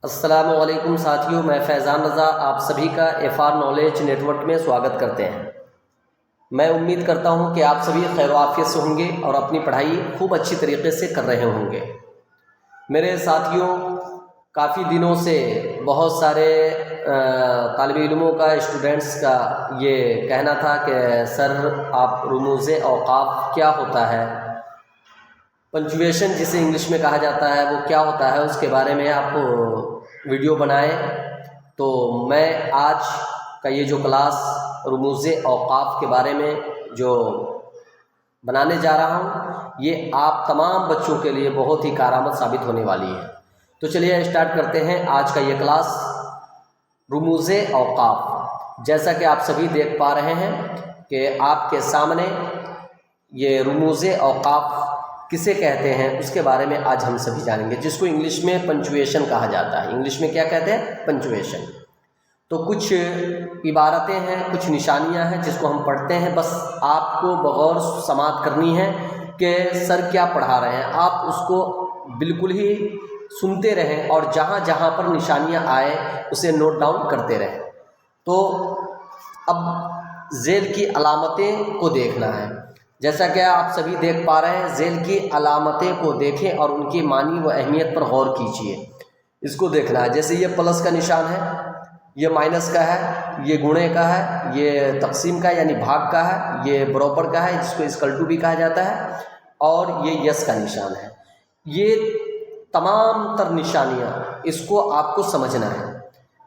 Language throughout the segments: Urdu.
السلام علیکم ساتھیوں، میں فیضان رضا آپ سبھی کا FR نالج نیٹ ورک میں سواگت کرتے ہیں۔ میں امید کرتا ہوں کہ آپ سبھی خیر و عافیت سے ہوں گے اور اپنی پڑھائی خوب اچھی طریقے سے کر رہے ہوں گے۔ میرے ساتھیوں، کافی دنوں سے بہت سارے طالب علموں کا، اسٹوڈنٹس کا یہ کہنا تھا کہ سر آپ رموز اوقاف کیا ہوتا ہے، پنچویشن جسے انگلش میں کہا جاتا ہے وہ کیا ہوتا ہے، اس کے بارے میں آپ ویڈیو بنائیں۔ تو میں آج کا یہ جو کلاس رموز اوقاف کے بارے میں جو بنانے جا رہا ہوں، یہ آپ تمام بچوں کے لیے بہت ہی کارآمد ثابت ہونے والی ہے۔ تو چلیے اسٹارٹ کرتے ہیں آج کا یہ کلاس رموز اوقاف۔ جیسا کہ آپ سبھی دیکھ پا رہے ہیں کہ آپ کے سامنے یہ رموز اوقاف کسے کہتے ہیں اس کے بارے میں آج ہم سبھی جانیں گے، جس کو انگلش میں پنچویشن کہا جاتا ہے۔ انگلش میں کیا کہتے ہیں؟ پنچویشن۔ تو کچھ عبارتیں ہیں، کچھ نشانیاں ہیں جس کو ہم پڑھتے ہیں، بس آپ کو بغور سماعت کرنی ہے کہ سر کیا پڑھا رہے ہیں، آپ اس کو بالکل ہی سنتے رہیں اور جہاں جہاں پر نشانیاں آئے اسے نوٹ ڈاؤن کرتے رہیں۔ تو اب ذیل کی علامتیں کو دیکھنا ہے۔ جیسا کہ آپ سبھی دیکھ پا رہے ہیں، ذیل کی علامتیں کو دیکھیں اور ان کی معنی و اہمیت پر غور کیجیے۔ اس کو دیکھنا ہے، جیسے یہ پلس کا نشان ہے، یہ مائنس کا ہے، یہ گنے کا ہے، یہ تقسیم کا یعنی بھاگ کا ہے، یہ برابر کا ہے جس کو اسکل ٹو بھی کہا جاتا ہے، اور یہ یس کا نشان ہے۔ یہ تمام تر نشانیاں اس کو آپ کو سمجھنا ہے۔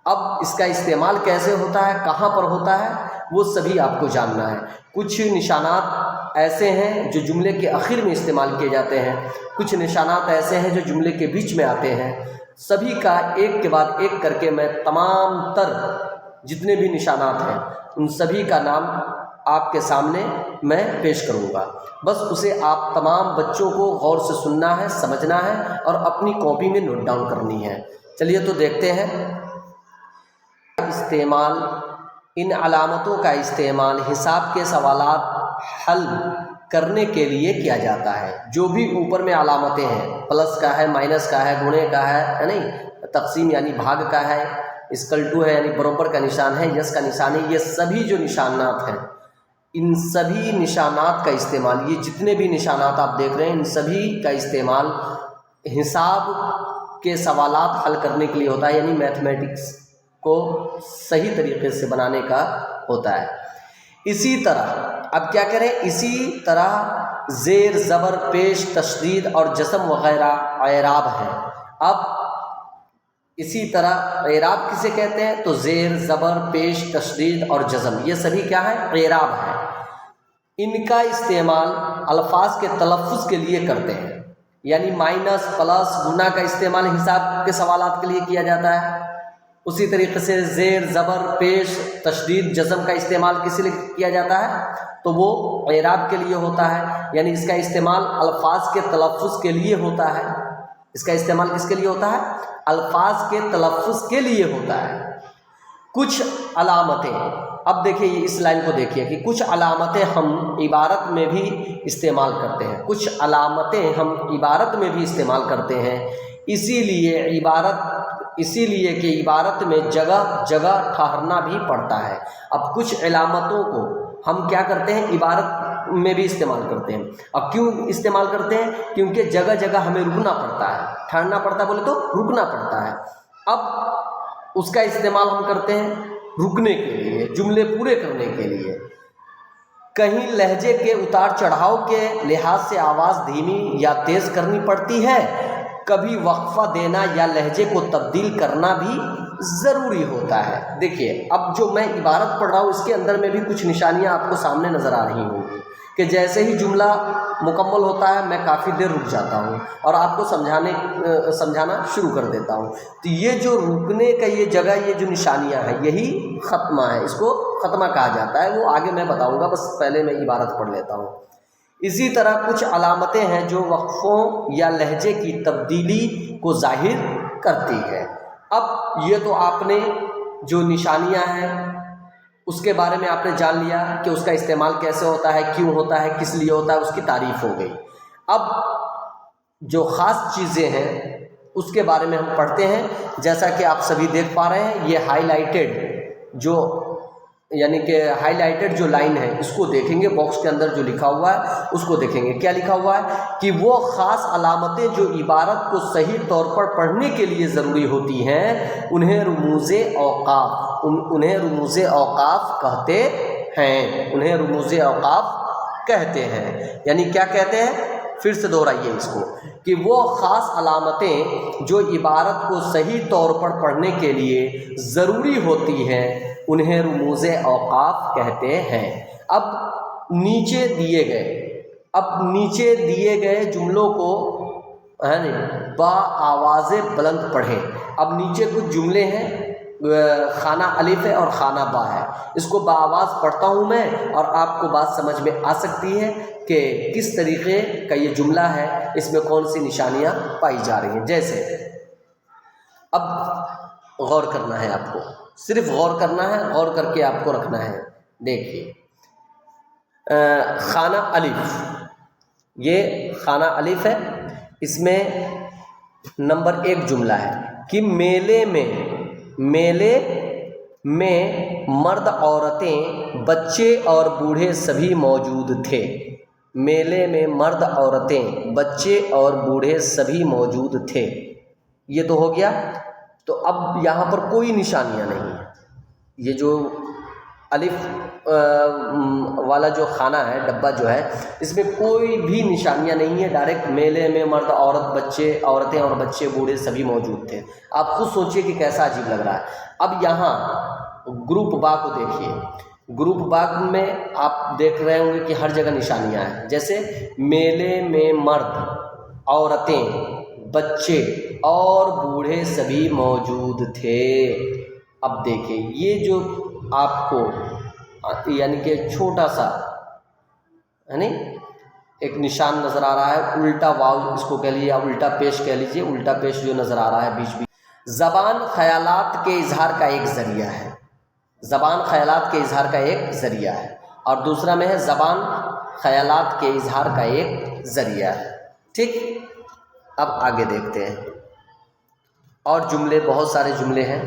اب اس کا استعمال کیسے ہوتا ہے، کہاں پر ہوتا ہے، وہ سبھی آپ کو جاننا ہے۔ کچھ نشانات ایسے ہیں جو جملے کے آخر میں استعمال کیے جاتے ہیں، کچھ نشانات ایسے ہیں جو جملے کے بیچ میں آتے ہیں۔ سبھی کا ایک کے بعد ایک کر کے میں تمام تر جتنے بھی نشانات ہیں ان سبھی کا نام آپ کے سامنے میں پیش کروں گا۔ بس اسے آپ تمام بچوں کو غور سے سننا ہے، سمجھنا ہے اور اپنی کاپی میں نوٹ ڈاؤن کرنی ہے۔ چلیے تو دیکھتے ہیں۔ استعمال، ان علامتوں کا استعمال حساب کے سوالات حل کرنے کے لیے کیا جاتا ہے۔ جو بھی اوپر میں علامتیں ہیں، پلس کا ہے، مائنس کا ہے، گنے کا ہے نہیں، تقسیم یعنی بھاگ کا ہے، اسکل ٹو ہے یعنی برابر کا نشان ہے، یس کا نشان ہے، یہ سبھی جو نشانات ہیں، ان سبھی نشانات کا استعمال، یہ جتنے بھی نشانات آپ دیکھ رہے ہیں ان سبھی کا استعمال حساب کے سوالات حل کرنے کے لیے ہوتا ہے، یعنی میتھمیٹکس کو صحیح طریقے سے بنانے کا ہوتا ہے۔ اسی طرح اب کیا کریں، اسی طرح زیر، زبر، پیش، تشدید اور جزم وغیرہ اعراب ہیں۔ اب اسی طرح اعراب کسے کہتے ہیں؟ تو زیر، زبر، پیش، تشدید اور جزم، یہ سبھی کیا ہے؟ اعراب ہے۔ ان کا استعمال الفاظ کے تلفظ کے لیے کرتے ہیں، یعنی مائنس، پلس، گنا کا استعمال حساب کے سوالات کے لیے کیا جاتا ہے۔ اسی طریقے سے زیر، زبر، پیش، تشدید، جزم کا استعمال کس لیے کیا جاتا ہے؟ تو وہ اعراب کے لیے ہوتا ہے، یعنی اس کا استعمال الفاظ کے تلفظ کے لیے ہوتا ہے۔ اس کا استعمال کس کے لیے ہوتا ہے؟ الفاظ کے تلفظ کے لیے ہوتا ہے۔ کچھ علامتیں، اب دیکھیں یہ اس لائن کو دیکھیے کہ کچھ علامتیں ہم عبارت میں بھی استعمال کرتے ہیں، کچھ علامتیں ہم عبارت میں بھی استعمال کرتے ہیں، اسی لیے کہ عبارت میں جگہ جگہ ٹھہرنا بھی پڑتا ہے۔ اب کچھ علامتوں کو ہم کیا کرتے ہیں؟ عبارت میں بھی استعمال کرتے ہیں۔ اب کیوں استعمال کرتے ہیں؟ کیونکہ جگہ جگہ ہمیں رکنا پڑتا ہے، ٹھہرنا پڑتا ہے، بولے تو رکنا پڑتا ہے۔ اب اس کا استعمال ہم کرتے ہیں رکنے کے لیے، جملے پورے کرنے کے لیے۔ کہیں لہجے کے اتار چڑھاؤ کے لحاظ سے آواز دھیمی یا تیز کرنی پڑتی ہے، کبھی وقفہ دینا یا لہجے کو تبدیل کرنا بھی ضروری ہوتا ہے۔ دیکھیے اب جو میں عبارت پڑھ رہا ہوں اس کے اندر میں بھی کچھ نشانیاں آپ کو سامنے نظر آ رہی ہوں گی کہ جیسے ہی جملہ مکمل ہوتا ہے میں کافی دیر رک جاتا ہوں اور آپ کو سمجھانا شروع کر دیتا ہوں۔ تو یہ جو رکنے کا یہ جگہ، یہ جو نشانیاں ہیں، یہی ختمہ ہے، اس کو ختمہ کہا جاتا ہے۔ وہ آگے میں بتاؤں گا، بس پہلے میں عبارت پڑھ لیتا ہوں۔ اسی طرح کچھ علامتیں ہیں جو وقفوں یا لہجے کی تبدیلی کو ظاہر کرتی ہے۔ اب یہ تو آپ نے جو نشانیاں ہیں اس کے بارے میں آپ نے جان لیا کہ اس کا استعمال کیسے ہوتا ہے، کیوں ہوتا ہے، کس لیے ہوتا ہے، اس کی تعریف ہو گئی۔ اب جو خاص چیزیں ہیں اس کے بارے میں ہم پڑھتے ہیں. جیسا کہ آپ سبھی دیکھ پا رہے ہیں، یہ ہائی لائٹڈ جو یعنی کہ ہائی لائٹڈ جو لائن ہے اس کو دیکھیں گے. باکس کے اندر جو لکھا ہوا ہے اس کو دیکھیں گے. کیا لکھا ہوا ہے کہ وہ خاص علامتیں جو عبارت کو صحیح طور پر پڑھنے کے لیے ضروری ہوتی ہیں انہیں رموز اوقاف کہتے ہیں. انہیں رموز اوقاف کہتے ہیں. یعنی کیا کہتے ہیں؟ پھر سے دہرائیے اس کو کہ وہ خاص علامتیں جو عبارت کو صحیح طور پر پڑھنے کے لیے ضروری ہوتی ہیں انہیں رموز اوقاف کہتے ہیں. اب نیچے دیے گئے جملوں کو با آواز بلند پڑھیں. اب نیچے کچھ جملے ہیں، خانہ الف ہے اور خانہ با ہے. اس کو بآواز پڑھتا ہوں میں اور آپ کو بات سمجھ میں آ سکتی ہے کہ کس طریقے کا یہ جملہ ہے، اس میں کون سی نشانیاں پائی جا رہی ہیں. جیسے اب غور کرنا ہے، آپ کو صرف غور کرنا ہے، غور کر کے آپ کو رکھنا ہے. دیکھیے خانہ الف، یہ خانہ الف ہے. اس میں نمبر 1 جملہ ہے کہ میلے میں مرد عورتیں بچے اور بوڑھے سبھی موجود تھے. میلے میں مرد عورتیں بچے اور بوڑھے سبھی موجود تھے. یہ تو ہو گیا. تو اب یہاں پر کوئی نشانیاں نہیں ہیں. یہ جو الف والا جو خانہ ہے، ڈبہ جو ہے، اس میں کوئی بھی نشانیاں نہیں ہیں. ڈائریکٹ میلے میں مرد عورتیں اور بچے بوڑھے سبھی موجود تھے. آپ خود سوچئے کہ کیسا عجیب لگ رہا ہے. اب یہاں گروپ با کو دیکھیے. گروپ با میں آپ دیکھ رہے ہوں گے کہ ہر جگہ نشانیاں ہیں. جیسے میلے میں مرد عورتیں بچے اور بوڑھے سبھی موجود تھے. اب دیکھیں یہ جو آپ کو یعنی کہ چھوٹا سا یعنی ایک نشان نظر آ رہا ہے، الٹا واو اس کو کہہ لیجیے یا الٹا پیش کہہ لیجیے. الٹا پیش جو نظر آ رہا ہے بیچ بیچ. زبان خیالات کے اظہار کا ایک ذریعہ ہے. زبان خیالات کے اظہار کا ایک ذریعہ ہے. اور دوسرا میں ہے زبان خیالات کے اظہار کا ایک ذریعہ ہے. ٹھیک، اب آگے دیکھتے ہیں. اور جملے، بہت سارے جملے ہیں.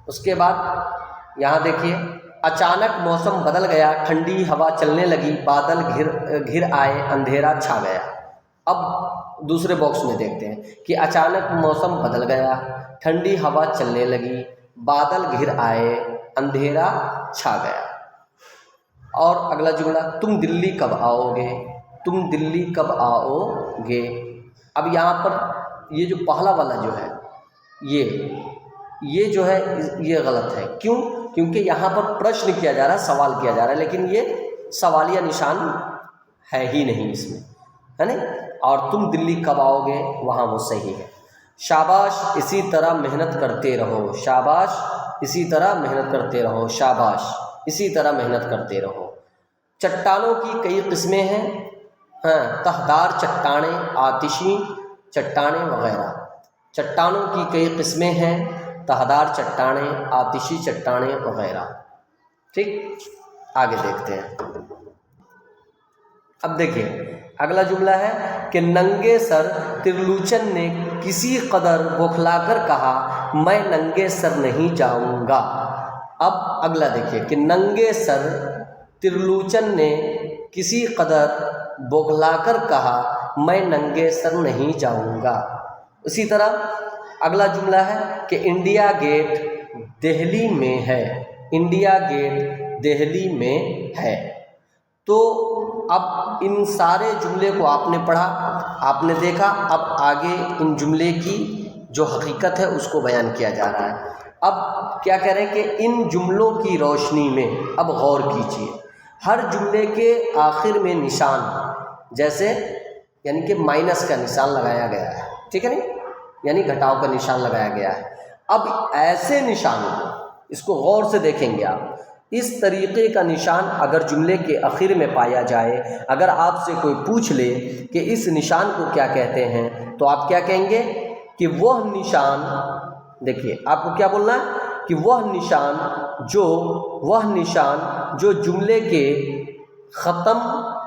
اس کے بعد یہاں دیکھیے، اچانک موسم بدل گیا، ٹھنڈی ہوا چلنے لگی، بادل گھر آئے، اندھیرا چھا گیا. اب دوسرے باکس میں دیکھتے ہیں کہ اچانک موسم بدل گیا، ٹھنڈی ہوا چلنے لگی، بادل گھر آئے، اندھیرا چھا گیا. اور اگلا جملہ، تم دلی کب آؤ گے؟ تم دلی کب آؤ گے؟ اب یہاں پر یہ جو پہلا والا جو ہے یہ جو ہے یہ غلط ہے. کیوں؟ کیونکہ یہاں پر پرشن کیا جا رہا ہے، سوال کیا جا رہا ہے، لیکن یہ سوالیہ نشان ہے ہی نہیں اس میں، ہے نا. اور تم دلی کب آؤ گے وہاں وہ صحیح ہے. شاباش، اسی طرح محنت کرتے رہو. شاباش، اسی طرح محنت کرتے رہو. شاباش، اسی طرح محنت کرتے رہو. چٹانوں کی کئی قسمیں ہیں، تہدار چٹانیں، آتشی چٹانیں وغیرہ. چٹانوں کی کئی قسمیں ہیں، تہدار چٹانیں، آتشی چٹانیں وغیرہ. ٹھیک، آگے دیکھتے ہیں. اب دیکھیے اگلا جملہ ہے کہ ننگے سر ترلوچن نے کسی قدر بوکھلا کر کہا، میں ننگے سر نہیں جاؤں گا. اب اگلا دیکھیے کہ ننگے سر ترلوچن نے کسی قدر بوکھلا کر کہا، میں ننگے سر نہیں جاؤں گا. اسی طرح اگلا جملہ ہے کہ انڈیا گیٹ دہلی میں ہے. انڈیا گیٹ دہلی میں ہے. تو اب ان سارے جملے کو آپ نے پڑھا، آپ نے دیکھا. اب آگے ان جملے کی جو حقیقت ہے اس کو بیان کیا جا رہا ہے. اب کیا کہہ رہے ہیں کہ ان جملوں کی روشنی میں اب غور کیجیے. ہر جملے کے آخر میں نشان، جیسے یعنی کہ مائنس کا نشان لگایا گیا ہے، ٹھیک ہے نہیں، یعنی گھٹاؤ کا نشان لگایا گیا ہے. اب ایسے نشان کو اس کو غور سے دیکھیں گے آپ. اس طریقے کا نشان اگر جملے کے آخر میں پایا جائے، اگر آپ سے کوئی پوچھ لے کہ اس نشان کو کیا کہتے ہیں، تو آپ کیا کہیں گے کہ وہ نشان، دیکھیے آپ کو کیا بولنا ہے کہ وہ نشان جو جملے کے ختم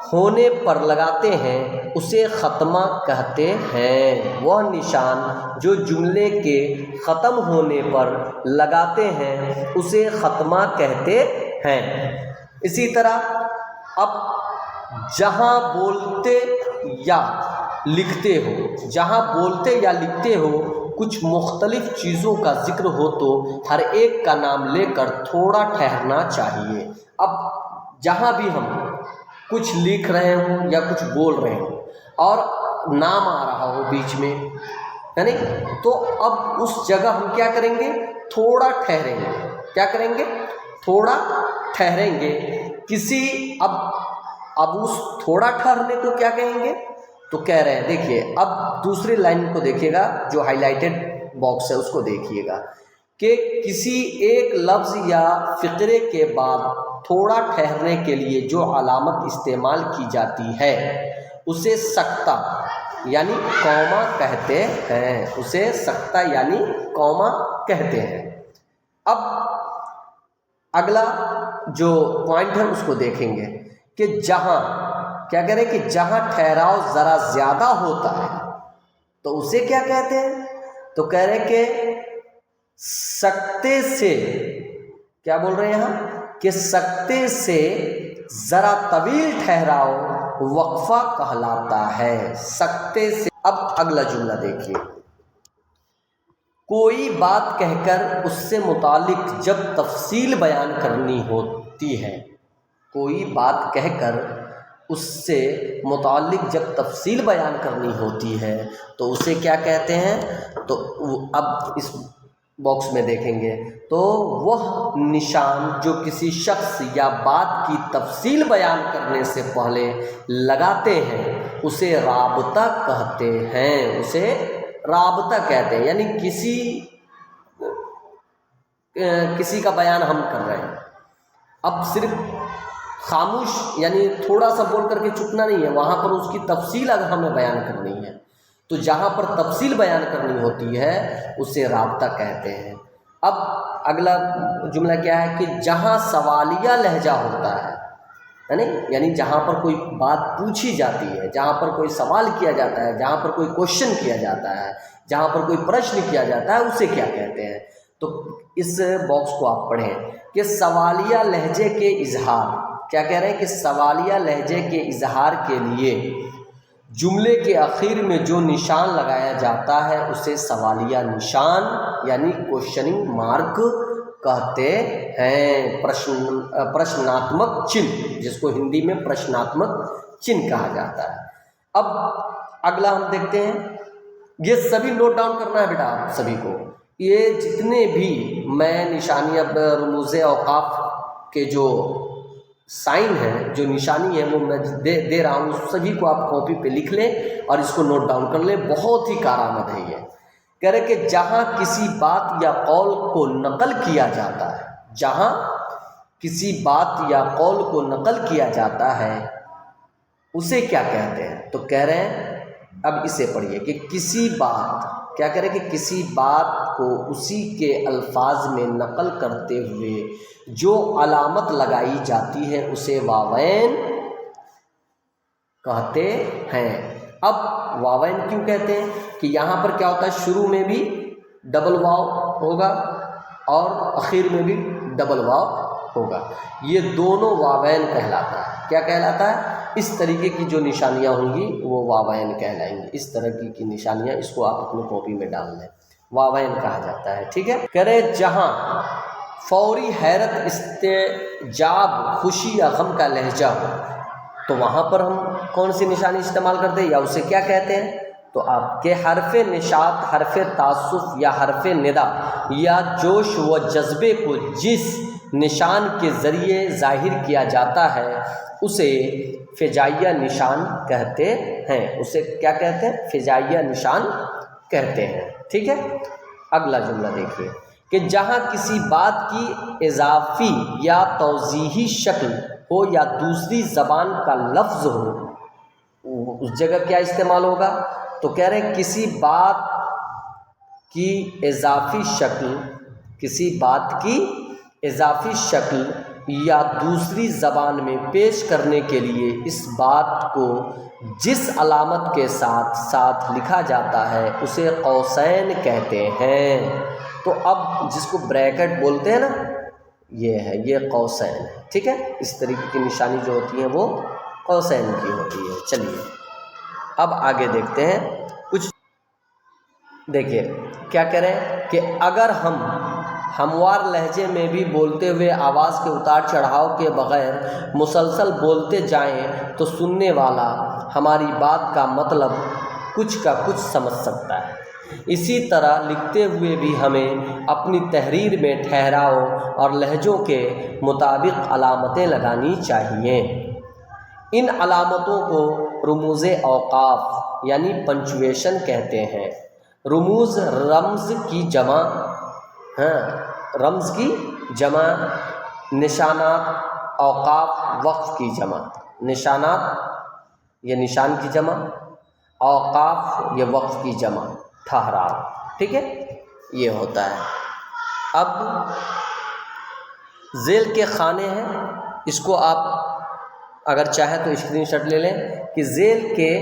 ہونے پر لگاتے ہیں اسے ختمہ کہتے ہیں۔ وہ نشان جو جملے کے ختم ہونے پر لگاتے ہیں اسے ختمہ کہتے ہیں۔ اسی طرح اب جہاں بولتے یا لکھتے ہو، جہاں بولتے یا لکھتے ہو کچھ مختلف چیزوں کا ذکر ہو تو ہر ایک کا نام لے کر تھوڑا ٹھہرنا چاہیے۔ اب جہاں بھی ہم کچھ لکھ رہے ہوں یا کچھ بول رہے ہوں اور نام آ رہا ہو بیچ میں، یعنی تو اب اس جگہ ہم کیا کریں گے؟ تھوڑا ٹھہریں گے۔ کیا کریں گے؟ تھوڑا ٹھہریں گے۔ اب اس تھوڑا ٹھہرنے کو کیا کہیں گے؟ تو کہہ رہے ہیں، دیکھیے اب دوسری لائن کو دیکھیے گا، جو ہائی لائٹڈ باکس ہے اس کو دیکھیے گا کہ کسی ایک لفظ یا فقرے کے بعد تھوڑا ٹھہرنے کے لیے جو علامت استعمال کی جاتی ہے اسے سکتہ یعنی کوما کہتے ہیں۔ اسے سکتہ یعنی کوما کہتے ہیں۔ اب اگلا جو پوائنٹ ہے اس کو دیکھیں گے کہ جہاں کیا کہہ رہے کہ جہاں ٹھہراؤ ذرا زیادہ ہوتا ہے تو اسے کیا کہتے ہیں؟ تو کہہ رہے کہ سکتے سے، کیا بول رہے ہیں یہاں کہ سکتے سے ذرا طویل ٹھہراؤ وقفہ کہلاتا ہے۔ سکتے سے۔ اب اگلا جملہ دیکھیے، کوئی بات کہہ کر اس سے متعلق جب تفصیل بیان کرنی ہوتی ہے، کوئی بات کہہ کر اس سے متعلق جب تفصیل بیان کرنی ہوتی ہے تو اسے کیا کہتے ہیں؟ تو اب اس باکس میں دیکھیں گے تو وہ نشان جو کسی شخص یا بات کی تفصیل بیان کرنے سے پہلے لگاتے ہیں اسے رابطہ کہتے ہیں۔ اسے رابطہ کہتے ہیں، یعنی کسی کا بیان ہم کر رہے ہیں، اب صرف خاموش یعنی تھوڑا سا بول کر کے چپنا نہیں ہے، وہاں پر اس کی تفصیل اگر ہمیں بیان کرنی ہے تو جہاں پر تفصیل بیان کرنی ہوتی ہے اسے رابطہ کہتے ہیں۔ اب اگلا جملہ کیا ہے کہ جہاں سوالیہ لہجہ ہوتا ہے، یعنی جہاں پر کوئی بات پوچھی جاتی ہے، جہاں پر کوئی سوال کیا جاتا ہے، جہاں پر کوئی کوشچن کیا جاتا ہے، جہاں پر کوئی پرشن کیا جاتا ہے اسے کیا کہتے ہیں؟ تو اس باکس کو آپ پڑھیں کہ سوالیہ لہجے کے اظہار، کیا کہہ رہے ہیں کہ سوالیہ لہجے کے اظہار کے لیے جملے کے آخر میں جو نشان لگایا جاتا ہے اسے سوالیہ نشان یعنی کوشچننگ مارک کہتے ہیں۔ پرشناتمک چنہ، جس کو ہندی میں پرشناتمک چنہ کہا جاتا ہے۔ اب اگلا ہم دیکھتے ہیں، یہ سبھی نوٹ ڈاؤن کرنا ہے بیٹا آپ سبھی کو، یہ جتنے بھی میں نشانیاں رموز اوقاف کے جو سائن ہے، جو نشانی ہے وہ میں دے رہا ہوں، سبھی کو آپ کاپی پہ لکھ لیں اور اس کو نوٹ ڈاؤن کر لیں، بہت ہی کارآمد ہے یہ۔ کہہ رہے کہ جہاں کسی بات یا قول کو نقل کیا جاتا ہے، جہاں کسی بات یا قول کو نقل کیا جاتا ہے اسے کیا کہتے ہیں؟ تو کہہ رہے ہیں، اب اسے پڑھیے کہ کسی بات، کیا کرے کہ کسی بات کو اسی کے الفاظ میں نقل کرتے ہوئے جو علامت لگائی جاتی ہے اسے واوین کہتے ہیں۔ اب واوین کیوں کہتے ہیں؟ کہ یہاں پر کیا ہوتا ہے، شروع میں بھی ڈبل واو ہوگا اور اخیر میں بھی ڈبل واو ہوگا، یہ دونوں واوین کہلاتا ہے۔ کیا کہلاتا ہے؟ اس طریقے کی جو نشانیاں ہوں گی وہ واوین کہلائیں گی۔ اس طرح کی نشانیاں، اس کو آپ اپنی کاپی میں ڈال لیں، واوین کہا جاتا ہے، ٹھیک ہے۔ کہہ رہے جہاں فوری حیرت، استعجاب، خوشی یا غم کا لہجہ ہو تو وہاں پر ہم کون سی نشانی استعمال کرتے ہیں یا اسے کیا کہتے ہیں؟ تو آپ کے حرف نشاط، حرف تعسف یا حرف ندا یا جوش و جذبے کو جس نشان کے ذریعے ظاہر کیا جاتا ہے اسے فجائیہ نشان کہتے ہیں۔ اسے کیا کہتے ہیں؟ فجائیہ نشان کہتے ہیں، ٹھیک ہے۔ اگلا جملہ دیکھیے کہ جہاں کسی بات کی اضافی یا توضیحی شکل ہو یا دوسری زبان کا لفظ ہو اس جگہ کیا استعمال ہوگا؟ تو کہہ رہے ہیں کسی بات کی اضافی شکل، کسی بات کی اضافی شکل یا دوسری زبان میں پیش کرنے کے لیے اس بات کو جس علامت کے ساتھ ساتھ لکھا جاتا ہے اسے قوسین کہتے ہیں۔ تو اب جس کو بریکٹ بولتے ہیں نا، یہ ہے، یہ قوسین ہے، ٹھیک ہے۔ اس طریقے کی نشانی جو ہوتی ہے وہ قوسین کی ہوتی ہے۔ چلیے اب آگے دیکھتے ہیں کچھ۔ دیکھیے کیا کہہ رہے ہیں کہ اگر ہم ہموار لہجے میں بھی بولتے ہوئے آواز کے اتار چڑھاؤ کے بغیر مسلسل بولتے جائیں تو سننے والا ہماری بات کا مطلب کچھ کا کچھ سمجھ سکتا ہے۔ اسی طرح لکھتے ہوئے بھی ہمیں اپنی تحریر میں ٹھہراؤ اور لہجوں کے مطابق علامتیں لگانی چاہیے۔ ان علامتوں کو رموز اوقاف یعنی پنچویشن کہتے ہیں۔ رموز رمز کی جمع، رمز کی جمع، نشانات اوقاف وقف کی جمع۔ نشانات یہ نشان کی جمع، اوقاف یہ وقف کی جمع، ٹھہراؤ، ٹھیک ہے، یہ ہوتا ہے۔ اب ذیل کے خانے ہیں، اس کو آپ اگر چاہیں تو اسکرین شاٹ لے لیں کہ ذیل کے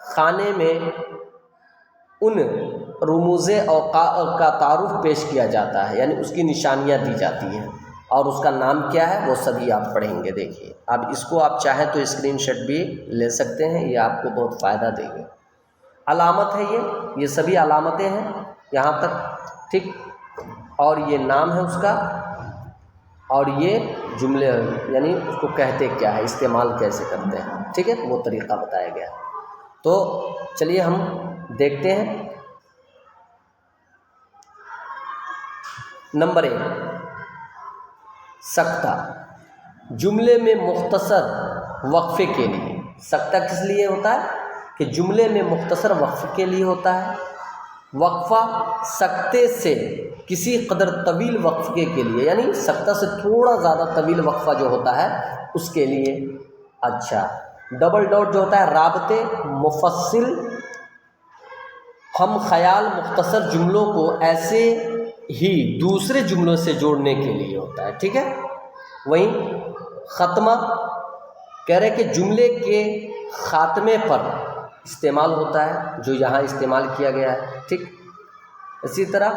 خانے میں ان رموز اوقاف کا تعارف پیش کیا جاتا ہے، یعنی اس کی نشانیاں دی جاتی ہیں، اور اس کا نام کیا ہے وہ سبھی آپ پڑھیں گے۔ دیکھیے اب اس کو آپ چاہیں تو اسکرین شاٹ بھی لے سکتے ہیں، یہ آپ کو بہت فائدہ دے گا۔ علامت ہے یہ سبھی علامتیں ہیں یہاں تک، ٹھیک، اور یہ نام ہے اس کا، اور یہ جملے یعنی اس کو کہتے کیا ہے، استعمال کیسے کرتے ہیں، ٹھیک ہے، وہ طریقہ بتایا گیا۔ تو چلیے ہم دیکھتے ہیں۔ نمبر 1، سکتہ، جملے میں مختصر وقفے کے لیے۔ سکتہ کس لیے ہوتا ہے کہ جملے میں مختصر وقفے کے لیے ہوتا ہے۔ وقفہ سکتے سے کسی قدر طویل وقفے کے لیے، یعنی سکتہ سے تھوڑا زیادہ طویل وقفہ جو ہوتا ہے اس کے لیے۔ اچھا، ڈبل ڈاٹ جو ہوتا ہے رابطے مفصل ہم خیال مختصر جملوں کو ایسے ہی دوسرے جملوں سے جوڑنے کے لیے ہوتا ہے، ٹھیک ہے۔ وہیں ختمہ کہہ رہے کہ جملے کے خاتمے پر استعمال ہوتا ہے، جو یہاں استعمال کیا گیا ہے، ٹھیک۔ اسی طرح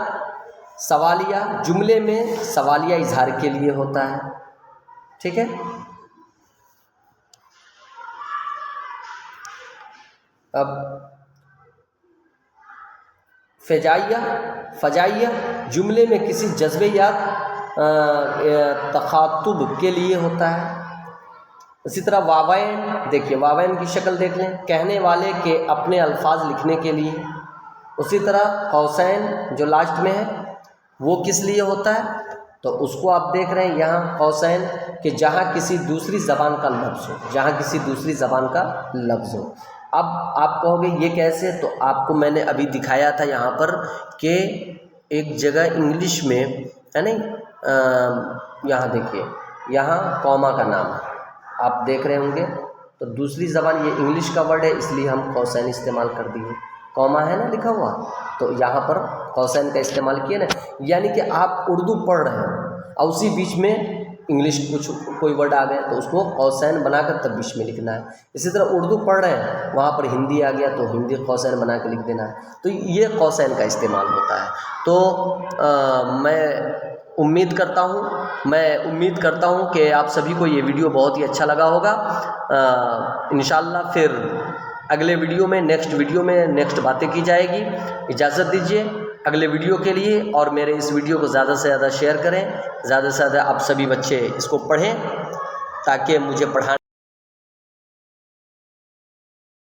سوالیہ، جملے میں سوالیہ اظہار کے لیے ہوتا ہے، ٹھیک ہے۔ اب فجائیہ جملے میں کسی جذبے یا تخاطب کے لیے ہوتا ہے۔ اسی طرح واوین، دیکھیے واوین کی شکل دیکھ لیں، کہنے والے کے اپنے الفاظ لکھنے کے لیے۔ اسی طرح قوسین جو لاسٹ میں ہے وہ کس لیے ہوتا ہے، تو اس کو آپ دیکھ رہے ہیں یہاں قوسین کہ جہاں کسی دوسری زبان کا لفظ ہو، جہاں کسی دوسری زبان کا لفظ ہو۔ اب آپ کہو گے یہ کیسے، تو آپ کو میں نے ابھی دکھایا تھا یہاں پر کہ ایک جگہ انگلش میں ہے نہیں، یہاں دیکھیے، یہاں کوما کا نام ہے، آپ دیکھ رہے ہوں گے، تو دوسری زبان یہ انگلش کا ورڈ ہے، اس لیے ہم قوسین استعمال کر دیے۔ کوما ہے نا لکھا ہوا، تو یہاں پر قوسین کا استعمال کیا نا، یعنی کہ آپ اردو پڑھ رہے ہیں اور اسی بیچ میں انگلش کوئی ورڈ آ گیا تو اس کو قوسین بنا کر تب بیچ میں لکھنا ہے۔ اسی طرح اردو پڑھ رہے ہیں، وہاں پر ہندی آ گیا تو ہندی قوسین بنا کے لکھ دینا ہے، تو یہ قوسین کا استعمال ہوتا ہے۔ تو میں امید کرتا ہوں کہ آپ سبھی کو یہ ویڈیو بہت ہی اچھا لگا ہوگا۔ انشاءاللہ پھر اگلے ویڈیو میں نیکسٹ باتیں کی جائے گی۔ اجازت دیجیے اگلے ویڈیو کے لیے، اور میرے اس ویڈیو کو زیادہ سے زیادہ شیئر کریں، زیادہ سے زیادہ آپ سبھی بچے اس کو پڑھیں تاکہ مجھے پڑھانے